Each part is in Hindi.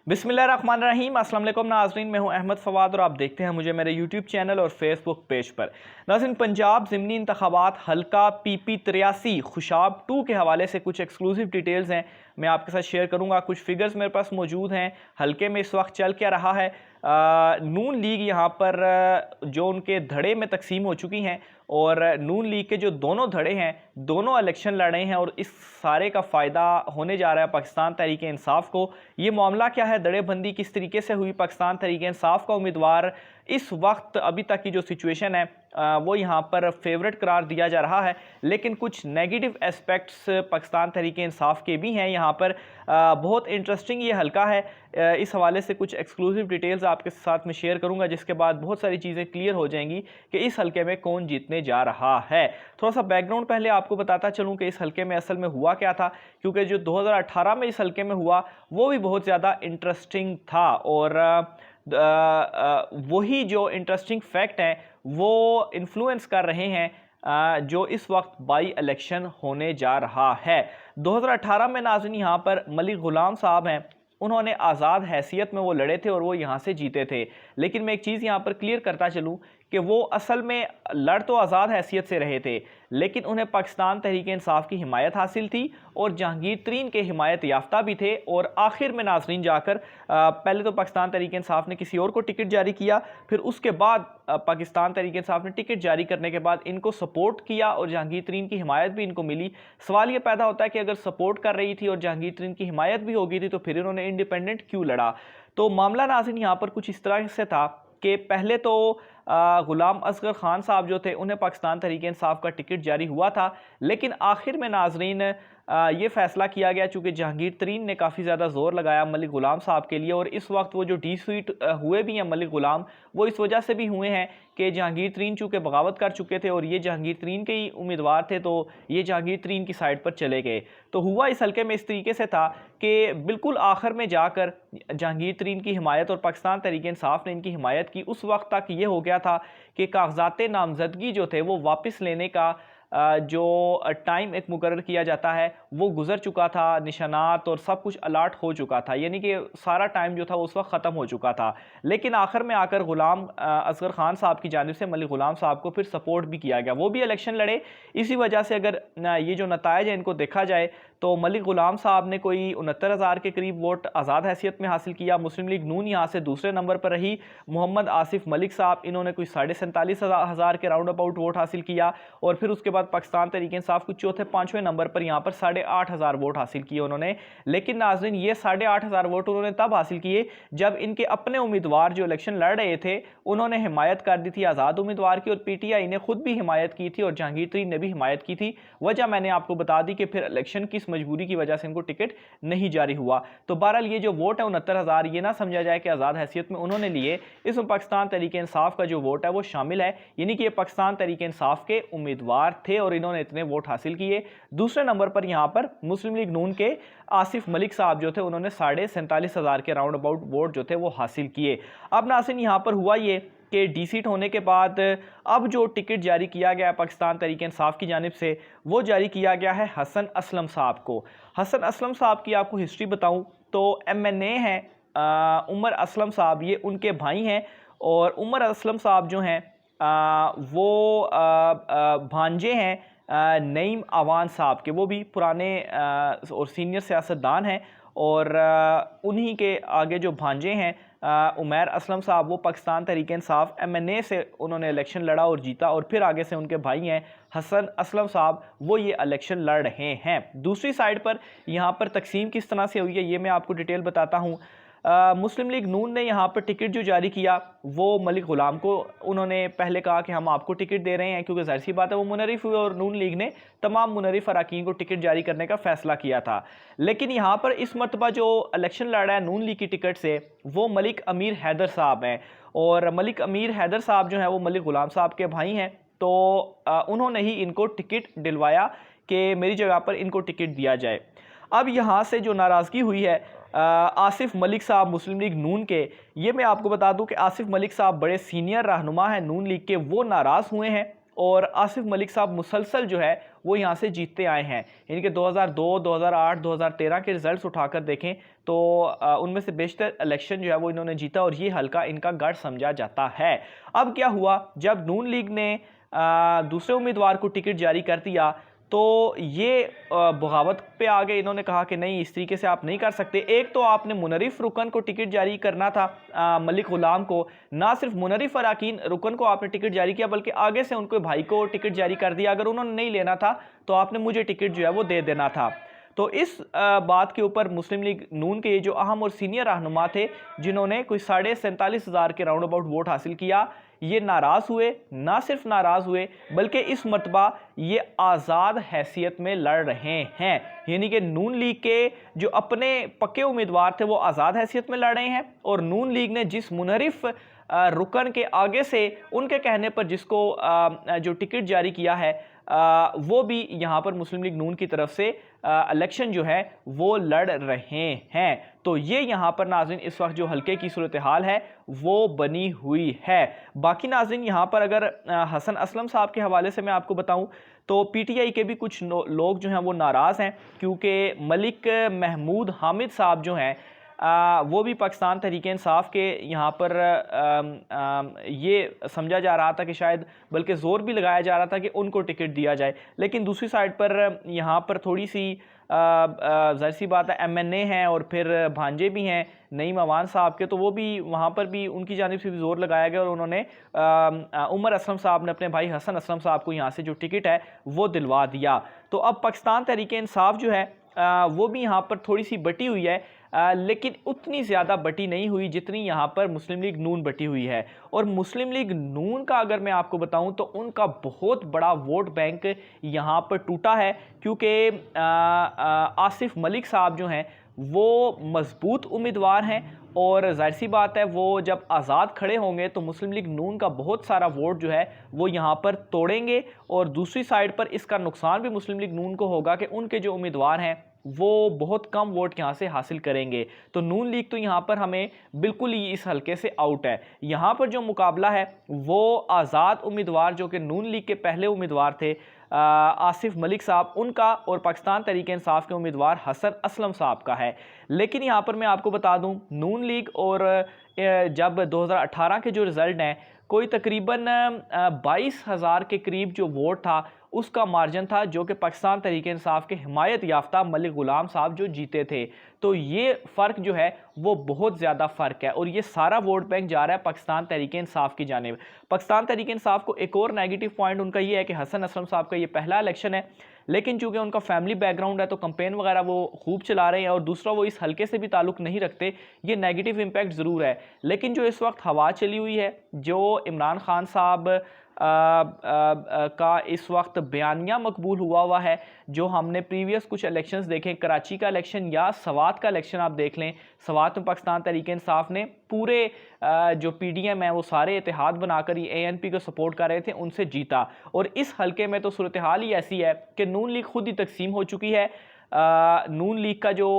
बिस्मिल्लाहिर्रहमानिर्रहीम। अस्सलाम वालेकुम नाज़रीन, मैं हूं अहमद फवाद और आप देखते हैं मुझे मेरे यूट्यूब चैनल और फेसबुक पेज पर। नाज़रीन, पंजाब ज़िमनी इंतखाबात हल्का PP 83 खुशाब 2 के हवाले से कुछ एक्सक्लूसिव डिटेल्स हैं, मैं आपके साथ शेयर करूंगा। कुछ फिगर्स मेरे पास मौजूद हैं। हल्के में इस वक्त चल क्या रहा है। नून लीग यहाँ पर जो उनके धड़े में तकसीम हो चुकी हैं और नून लीग के जो दोनों धड़े हैं, दोनों इलेक्शन लड़े हैं और इस सारे का फ़ायदा होने जा रहा है पाकिस्तान तहरीक इंसाफ को। ये मामला क्या है, धड़ेबंदी किस तरीके से हुई, पाकिस्तान तहरीक इंसाफ का उम्मीदवार इस वक्त अभी तक की जो सिचुएशन है वो यहाँ पर फेवरेट करार दिया जा रहा है, लेकिन कुछ नेगेटिव एस्पेक्ट्स पाकिस्तान तहरीक इंसाफ के भी हैं यहाँ पर। बहुत इंटरेस्टिंग ये हल्का है। इस हवाले से कुछ एक्सक्लूसिव डिटेल्स आपके साथ में शेयर करूंगा, जिसके बाद बहुत सारी चीज़ें क्लियर हो जाएंगी कि इस हल्के में कौन जीतने जा रहा है। थोड़ा सा बैकग्राउंड पहले आपको बताता चलूँ कि इस हल्के में असल में हुआ क्या था, क्योंकि जो 2018 में इस हल्के में हुआ वो भी बहुत ज़्यादा इंटरेस्टिंग था और वही जो इंटरेस्टिंग फैक्ट हैं वो इन्फ्लुएंस कर रहे हैं जो इस वक्त बाई इलेक्शन होने जा रहा है। 2018 में नाज़रीन यहाँ पर मलिक गुलाम साहब हैं, उन्होंने आज़ाद हैसियत में वो लड़े थे और वो यहाँ से जीते थे। लेकिन मैं एक चीज़ यहाँ पर क्लियर करता चलूँ कि वो असल में लड़ तो आज़ाद हैसियत से रहे थे, लेकिन उन्हें पाकिस्तान तहरीक इंसाफ की हिमायत हासिल थी और जहांगीर तरीन के हिमायत याफ्ता भी थे। और आखिर में नाज़रीन जाकर पहले तो पाकिस्तान तहरीक इंसाफ ने किसी और को टिकट जारी किया, फिर उसके बाद पाकिस्तान तहरीक इंसाफ ने टिकट जारी करने के बाद इनको सपोर्ट किया और जहांगीर तरीन की हिमायत भी इनको मिली। सवाल ये पैदा होता है कि अगर सपोर्ट कर रही थी और जहांगीर तरीन की हिमायत भी हो गई थी तो फिर इन्होंने इंडिपेंडेंट क्यों लड़ा। तो मामला नाज़रीन यहाँ पर कुछ इस तरह से था कि पहले तो गुलाम असगर खान साहब जो थे उन्हें पाकिस्तान तहरीक इंसाफ का टिकट जारी हुआ था, लेकिन आखिर में नाज़रीन ये फैसला किया गया, चूँकि जहांगीर तरीन ने काफ़ी ज़्यादा ज़ोर लगाया मलिक गुलाम साहब के लिए। और इस वक्त वो जो डिफीट हुए भी हैं मलिक गुलाम, वो इस वजह से भी हुए हैं कि जहांगीर तरीन चूँकि बगावत कर चुके थे और ये जहांगीर तरीन के ही उम्मीदवार थे, तो ये जहांगीर तरीन की साइड पर चले गए। तो हुआ इस हल्के में इस तरीके से था कि बिल्कुल आखिर में जाकर जहांगीर तरीन की हिमायत और पाकिस्तान तहरीक इंसाफ ने इनकी हिमायत की। उस वक्त तक ये हो गया था कि कागजात नामजदगी जो थे वो वापस लेने का जो टाइम एक मुकर्रर किया जाता है वो गुजर चुका था, निशानात और सब कुछ अलाट हो चुका था, यानी कि सारा टाइम जो था उस वक्त ख़त्म हो चुका था। लेकिन आखिर में आकर गुलाम असगर खान साहब की जानिब से मलिक गुलाम साहब को फिर सपोर्ट भी किया गया, वो भी इलेक्शन लड़े। इसी वजह से अगर ये जो नताइज है इनको देखा जाए तो मलिक गुलाम साहब ने कोई 69,000 के करीब वोट आज़ाद हैसियत में हासिल किया। मुस्लिम लीग नून यहाँ से दूसरे नंबर पर रही। मोहम्मद आसिफ मलिक साहब, इन्होंने कोई 47,500 के राउंड अबाउट वोट हासिल किया। और फिर उसके बाद पाकिस्तान तहरीक इंसाफ कुछ चौथे पाँचवें नंबर पर यहाँ पर 8,500 वोट हासिल किए उन्होंने। लेकिन नाज़रीन ये 8,500 वोट उन्होंने तब हासिल किए जब इनके अपने उम्मीदवार जो इलेक्शन लड़ रहे थे उन्होंने हिमायत कर दी थी आज़ाद उम्मीदवार की, और PTI ने खुद भी हिमायत की थी और जहांगीर तरीन ने भी हिमायत की थी। वजह मैंने आपको बता दी कि फिर इलेक्शन की मजबूरी की वजह से इनको टिकट नहीं जारी हुआ। तो बहरहाल ये जो वोट है 69,000, ये ना समझा जाए कि आज़ाद हैसियत में उन्होंने लिए, इसमें पाकिस्तान तहरीक इंसाफ का जो वोट है वो शामिल है, यानी कि ये पाकिस्तान तहरीक इंसाफ के उम्मीदवार थे और इन्होंने इतने वोट हासिल किए। दूसरे नंबर पर यहाँ पर मुस्लिम लीग नून के आसिफ मलिक साहब जो थे उन्होंने 47,500 के राउंड अबाउट वोट जो थे वो हासिल किए। अब नाज़रीन यहाँ पर हुआ ये कि डीसीट होने के बाद अब जो टिकट जारी किया गया पाकिस्तान तहरीक इंसाफ की जानिब से वो जारी किया गया है हसन असलम साहब को। हसन असलम साहब की आपको हिस्ट्री बताऊं तो MNA हैं उमर असलम साहब, ये उनके भाई हैं। और उमर असलम साहब जो हैं वो भांजे हैं नईम अवान साहब के, वो भी पुराने और सीनियर सियासतदान हैं। और उन्हीं के आगे जो भांजे हैं उमैर असलम साहब, वो पाकिस्तान तहरीक इंसाफ MNA से उन्होंने इलेक्शन लड़ा और जीता। और फिर आगे से उनके भाई हैं हसन असलम साहब, वो ये इलेक्शन लड़ रहे हैं। दूसरी साइड पर यहाँ पर तकसीम किस तरह से हुई है ये मैं आपको डिटेल बताता हूँ। मुस्लिम लीग नून ने यहाँ पर टिकट जो जारी किया वो मलिक गुलाम को उन्होंने पहले कहा कि हम आपको टिकट दे रहे हैं, क्योंकि जाहिर सी बात है वो मुनरिफ हुए और नून लीग ने तमाम मुनरिफ अराकीन को टिकट जारी करने का फैसला किया था। लेकिन यहाँ पर इस मरतबा जो इलेक्शन लड़ रहा है नून लीग की टिकट से वो मलिक अमीर हैदर साहब हैं। और मलिक अमीर हैदर साहब जो हैं वो मलिक गुलाम साहब के भाई हैं। तो उन्होंने ही इनको टिकट दिलवाया कि मेरी जगह पर इनको टिकट दिया जाए। अब यहाँ से जो नाराज़गी हुई है आसिफ मलिक साहब मुस्लिम लीग नून के, ये मैं आपको बता दूं कि आसिफ मलिक साहब बड़े सीनियर रहनुमा हैं नून लीग के, वो नाराज़ हुए हैं और आसिफ मलिक साहब मुसलसल जो है वो यहाँ से जीतते आए हैं। यानी कि 2002, 2008, 2013 के रिजल्ट्स उठाकर देखें तो उनमें से बेशतर इलेक्शन जो है वो इन्होंने जीता और ये हल्का इनका गढ़ समझा जाता है। अब क्या हुआ, जब नून लीग ने दूसरे उम्मीदवार को टिकट जारी कर दिया तो ये बगावत पे आ गए। इन्होंने कहा कि नहीं, इस तरीके से आप नहीं कर सकते। एक तो आपने मुनरिफ रुकन को टिकट जारी करना था, मलिक गुलाम को, ना सिर्फ मुनरिफ अराकीन रुकन को आपने टिकट जारी किया बल्कि आगे से उनके भाई को टिकट जारी कर दिया। अगर उन्होंने नहीं लेना था तो आपने मुझे टिकट जो है वो दे देना था। तो इस बात के ऊपर मुस्लिम लीग नून के जो अहम और सीनियर रहनुमा थे, जिन्होंने कोई 47,500 के राउंड अबाउट वोट हासिल किया, ये नाराज़ हुए। ना सिर्फ नाराज़ हुए बल्कि इस मरतबा ये आज़ाद हैसियत में लड़ रहे हैं। यानी कि नून लीग के जो अपने पक्के उम्मीदवार थे वो आज़ाद हैसियत में लड़ रहे हैं और नून लीग ने जिस मुनरिफ रुकन के आगे से उनके कहने पर जिसको जो टिकट जारी किया है वो भी यहाँ पर मुस्लिम लीग नून की तरफ से इलेक्शन जो है वो लड़ रहे हैं। तो ये यहाँ पर नाज़रीन इस वक्त जो हल्के की सूरत हाल है वो बनी हुई है। बाकी नाज़रीन यहाँ पर अगर हसन असलम साहब के हवाले से मैं आपको बताऊँ तो पीटीआई के भी कुछ लोग जो हैं वो नाराज़ हैं, क्योंकि मलिक महमूद हामिद साहब जो हैं वो भी पाकिस्तान तहरीक-ए-इंसाफ के यहाँ पर ये समझा जा रहा था कि शायद, बल्कि ज़ोर भी लगाया जा रहा था कि उनको टिकट दिया जाए। लेकिन दूसरी साइड पर यहाँ पर थोड़ी सी ज़ाहिर सी बात है एमएनए हैं और फिर भांजे भी हैं नईम अवान साहब के, तो वो भी वहाँ पर भी उनकी जानिब से भी ज़ोर लगाया गया और उन्होंने उमर असलम साहब ने अपने भाई हसन असलम साहब को यहाँ से जो टिकट है वो दिलवा दिया। तो अब पाकिस्तान तहरीक-ए-इंसाफ जो है वो भी यहाँ पर थोड़ी सी बटी हुई है, लेकिन उतनी ज़्यादा बटी नहीं हुई जितनी यहाँ पर मुस्लिम लीग नून बटी हुई है। और मुस्लिम लीग नून का अगर मैं आपको बताऊं तो उनका बहुत बड़ा वोट बैंक यहाँ पर टूटा है, क्योंकि आसिफ मलिक साहब जो हैं वो मजबूत उम्मीदवार हैं और जाहिर सी बात है वो जब आज़ाद खड़े होंगे तो मुस्लिम लीग नून का बहुत सारा वोट जो है वो यहाँ पर तोड़ेंगे। और दूसरी साइड पर इसका नुकसान भी मुस्लिम लीग नून को होगा कि उनके जो उम्मीदवार हैं वो बहुत कम वोट यहाँ से हासिल करेंगे। तो नून लीग तो यहाँ पर हमें बिल्कुल ही इस हल्के से आउट है। यहाँ पर जो मुकाबला है वो आज़ाद उम्मीदवार जो कि नून लीग के पहले उम्मीदवार थे आसिफ मलिक साहब उनका और पाकिस्तान तहरीक-ए-इंसाफ के उम्मीदवार हसन असलम साहब का है। लेकिन यहाँ पर मैं आपको बता दूँ नून लीग और जब 2018 के जो रिज़ल्ट हैं कोई तकरीबन 22,000 के करीब जो वोट था उसका मार्जिन था, जो कि पाकिस्तान तहरीक-ए-इंसाफ के हिमायत याफ्ता मलिक गुलाम साहब जो जीते थे। तो ये फ़र्क जो है वो बहुत ज़्यादा फ़र्क है और ये सारा वोट बैंक जा रहा है पाकिस्तान तहरीक-ए-इंसाफ की जानिब। पाकिस्तान तहरीक-ए-इंसाफ को एक और नेगेटिव पॉइंट उनका ये है कि हसन असलम साहब का ये पहला इलेक्शन है, लेकिन चूंकि उनका फैमिली बैकग्राउंड है तो कंपेन वगैरह वो खूब चला रहे हैं और दूसरा वो इस हल्के से भी ताल्लुक़ नहीं रखते। ये नेगेटिव इम्पैक्ट ज़रूर है। लेकिन जो इस वक्त हवा चली हुई है, जो इमरान खान साहब का इस वक्त बयानिया मकबूल हुआ है, जो हमने प्रीवियस कुछ इलेक्शंस देखे, कराची का इलेक्शन या सवात का इलेक्शन आप देख लें, सवात में पाकिस्तान तहरीक-ए-इंसाफ ने पूरे जो पीडीएम है वो सारे इत्तेहाद बनाकर एएनपी को सपोर्ट कर रहे थे, उनसे जीता। और इस हल्के में तो सूरत हाल ही ऐसी है कि नून लीग खुद ही तकसीम हो चुकी है। नून लीग का जो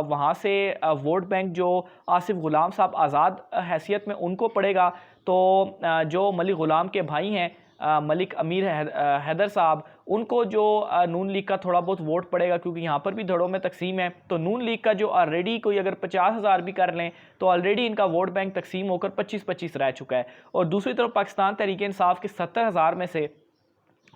वहाँ से वोट बैंक जो आसिफ गुलाम साहब आज़ाद हैसियत में उनको पड़ेगा, तो जो मलिक गुलाम के भाई हैं मलिक अमीर हैदर साहब, उनको जो नून लीग का थोड़ा बहुत वोट पड़ेगा, क्योंकि यहाँ पर भी धड़ों में तकसीम है। तो नून लीग का जो ऑलरेडी कोई अगर 50,000 भी कर लें तो ऑलरेडी इनका वोट बैंक तकसीम होकर 25-25 रह चुका है। और दूसरी तरफ पाकिस्तान तहरीक-ए-इंसाफ के 70,000 में से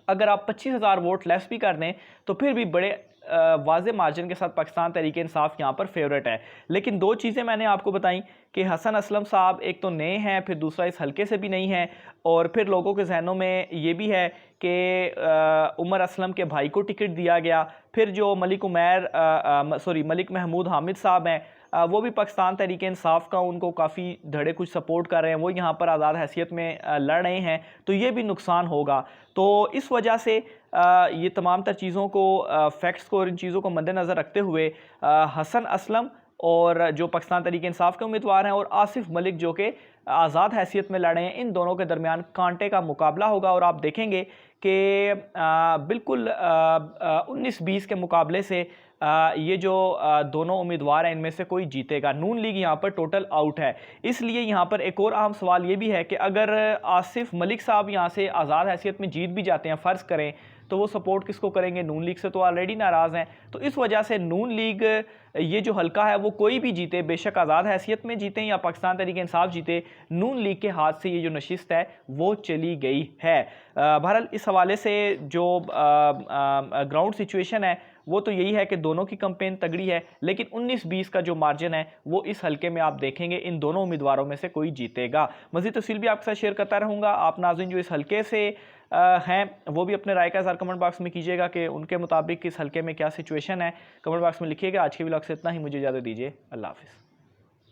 अगर आप 25,000 वोट लेस भी कर दें तो फिर भी बड़े वाज़े मार्जिन के साथ पाकिस्तान तहरीक-ए-इंसाफ यहाँ पर फेवरेट है। लेकिन दो चीज़ें मैंने आपको बताई कि हसन असलम साहब एक तो नए हैं, फिर दूसरा इस हल्के से भी नहीं है, और फिर लोगों के जहनों में ये भी है कि उमर असलम के भाई को टिकट दिया गया। फिर जो मलिक महमूद हामिद साहब हैं वो भी पाकिस्तान तहरीक-ए-इंसाफ का उनको काफ़ी धड़े कुछ सपोर्ट कर रहे हैं, वो यहाँ पर आज़ाद हैसियत में लड़ रहे हैं, तो ये भी नुकसान होगा। तो इस वजह से ये तमाम तर चीज़ों को फैक्ट्स को और इन चीज़ों को मद्देनज़र रखते हुए हसन असलम और जो पाकिस्तान तहरीक-ए-इंसाफ के उम्मीदवार हैं और आसिफ मलिक जो कि आज़ाद हैसियत में लड़ रहे हैं, इन दोनों के दरमियान कांटे का मुकाबला होगा। और आप देखेंगे कि बिल्कुल 19-20 के मुकाबले से ये जो दोनों उम्मीदवार हैं इनमें से कोई जीतेगा। नून लीग यहाँ पर टोटल आउट है। इसलिए यहाँ पर एक और अहम सवाल ये भी है कि अगर आसिफ मलिक साहब यहाँ से आज़ाद हैसियत में जीत भी जाते हैं, फ़र्ज़ करें, तो वो सपोर्ट किसको करेंगे? नून लीग से तो ऑलरेडी नाराज़ हैं। तो इस वजह से नून लीग ये जो हल्का है वो कोई भी जीते, बेशक आज़ाद हैसियत में जीतें या पाकिस्तान तहरीक इंसाफ जीते, नून लीग के हाथ से ये जो नशिस्त है वो चली गई है। बहरहाल इस हवाले से जो ग्राउंड सिचुएशन है वो तो यही है कि दोनों की कैंपेन तगड़ी है, लेकिन 19-20 का जो मार्जिन है वो इस हल्के में आप देखेंगे इन दोनों उम्मीदवारों में से कोई जीतेगा। मज़ीद तफसील भी आपके साथ शेयर करता रहूँगा। आप नाज़रीन जो इस हल्के से हैं वो भी अपने राय का इज़हार कमेंट बॉक्स में कीजिएगा कि उनके मुताबिक इस हल्के में क्या सिचुएशन है। कमेंट बॉक्स में लिखिएगा। आज के व्लॉग से इतना ही, मुझे इजाज़त दीजिए। अल्लाह हाफ़िज़।